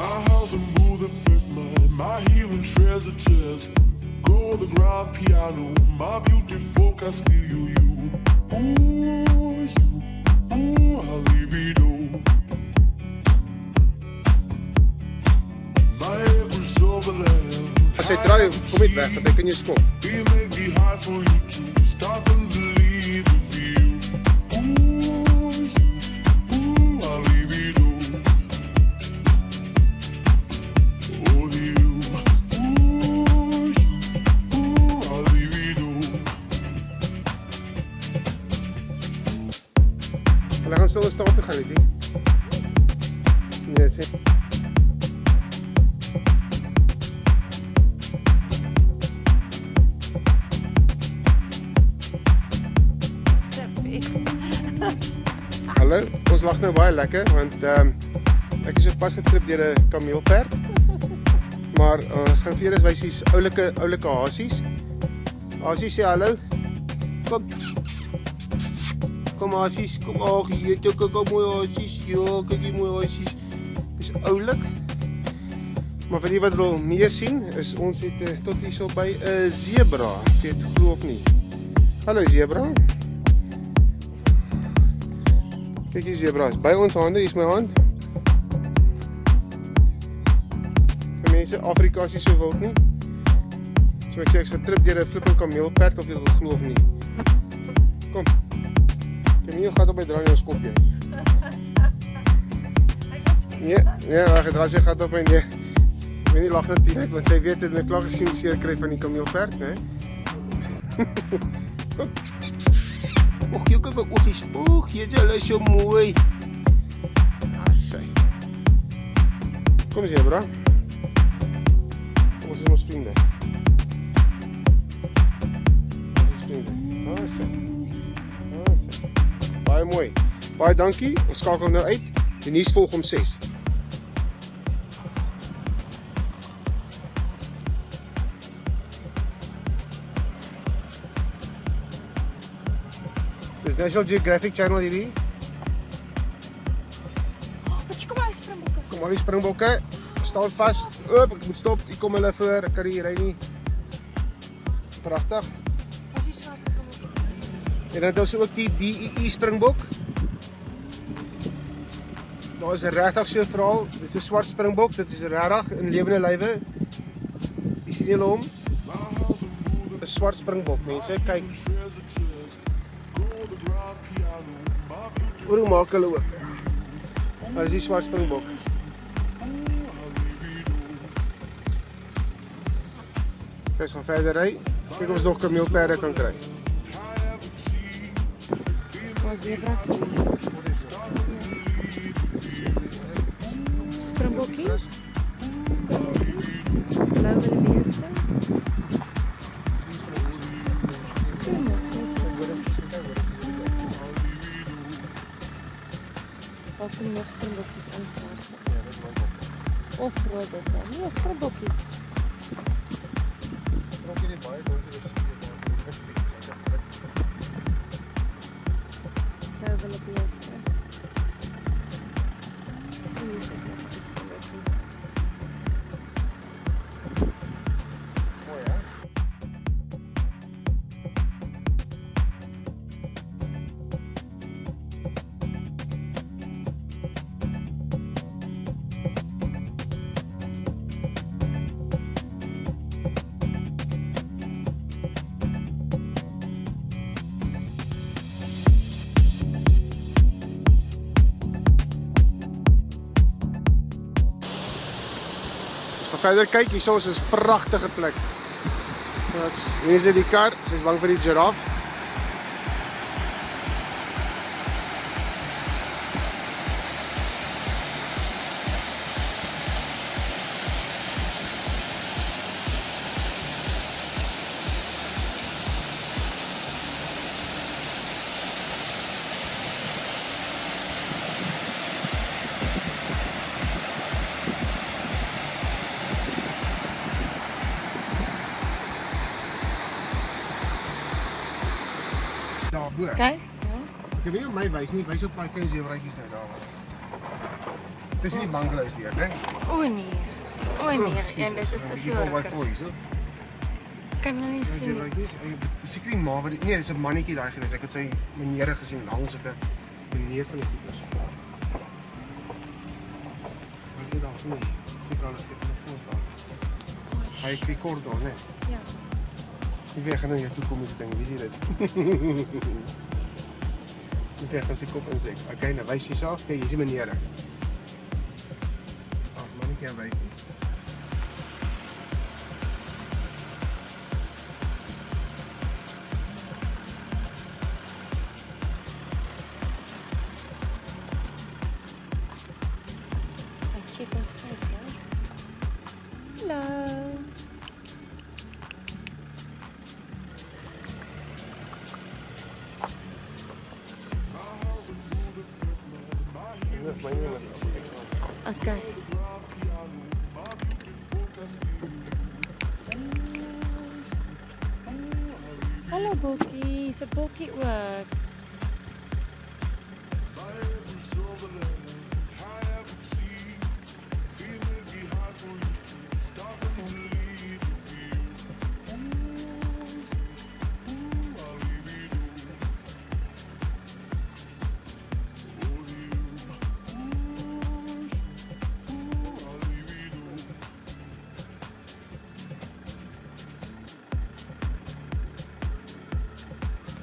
My house and Budapest, my healing treasure chest. Go the grand piano, my beautiful Castillo, you. Ooh, I'll leave it all. My echoes overland. As jy draai, kom net weg, dat ek in jou skop. We make the high for you to stop and believe the view. Ooh, I'll leave it all. Oh, you. Ooh, I'll leave it all. Hulle gaan stil staan te gaan, liefie. Nee, sê. Hallo, ons lag nou baie lekker, want ek is pas getrip deur 'n kameelperd. Maar ons gaan vir julle wys hier's oulike hasies. Hasies sê hallo. Kom. Kom hasies, kom ag, hier toe kyk mooi hasies. Ja, kyk hier mooi hasies. Dis oulik. Maar vir die wat wil meer sien, is ons het tot hierso by 'n zebra. Jy het glo of nie. Hallo zebra. Kijk hier zebras, by ons hande, hier is my hand. Vir mense, Afrika is nie so wild nie. So ek sê, ek is getrip deur 'n flipping kameelperd of jy wil glo of nie. Kom. Ek het nie jou gat op my draai in jou skop jy. Nee, wacht, het draai sy gat op my, nee. Ek weet nie lach natuurlijk, want sy weet, sy het my klaar gesien seer kry van die kameelperd, nee. Kom. Och, jy kyk ook oogies. Och, jy is so mooi. Ah, sy. Kom zebra. Ons is ons vriende. Ons is vriende. Ah, sy. Ah, sy. Baie mooi. Baie dankie. Ons skakel nou uit. Die nuus volg om 6. Dis National Geographic Channel hierdie. Wat kom al die springbokke? Kom al die springbokke. Staan vas. Oop, ek moet stop. Hier kom hulle voor. Ek kan hier ry nie. Pragtig. Wat is die swart springbokke? En dan het ons ook die BEE springbok. Daar is regtig so 'n verhaal. Dit is 'n swart springbok. Dit is regtig in lewende lywe. Jy sien julle hom? 'n Swart springbok, mense. Kyk. Hoe maak hulle ook? Dit is die swart springbok. Kijk, ons gaan verder ry. Kyk of ons nog kameelperde kan kry. Wat zebrakjes? Springbokkies? Blauwe beeste? Sien ons net eens. Wat kom nog springbokkies aanvaard? Of roodbokke? Nee, springbokkies. Blauwe beeste. Hier is het nog een springbokkie. Mooi, hè? Verder kyk, hierso is 'n pragtige plek. Hier is die kar, sy is bang vir die giraf. Daarbo. Kyk, ja. Ek weet nie op my wys nie, wys op my klein zebraatjies nou daar. Dis nie die bungalows hier, né? O nee. O nee, en dit is te veel rukker. Kan hulle nie sien nie. Dis seker die ma wat nee, dis 'n mannetjie daai gewees. Ek het sy meneere gesien langs op 'n meneer van die goeders. Maar dit daar sien. Kyk alles het nog kos daar. Hy kyk kort daar, né? Ja. Ek weet gaan nou hier toe kom met die ding, weet jy dit? Ek gaan sy kop insteek. Okay, nou wys jy self. Kyk, hier is die meneere. Ag, mannetjie en wyfie. Check ons kyk, ja. Hallo. Dit is my nie meer. Okay. Hallo Bokkie, is 'n bokkie ook.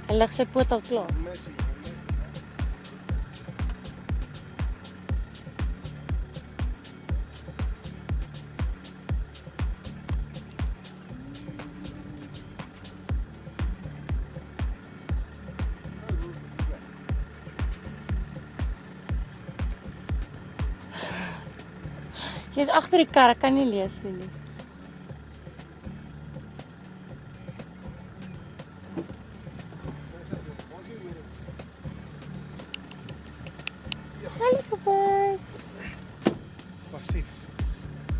Hy lig sy poot al klaar. Jy is agter die kar, ek kan nie lees nie. Hallo papa's. Passief.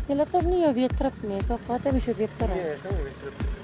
Jy laat hom nie jou weer trip nie. Ek wou gehad het jy weer trip. Nee, ek kan nie weer trip.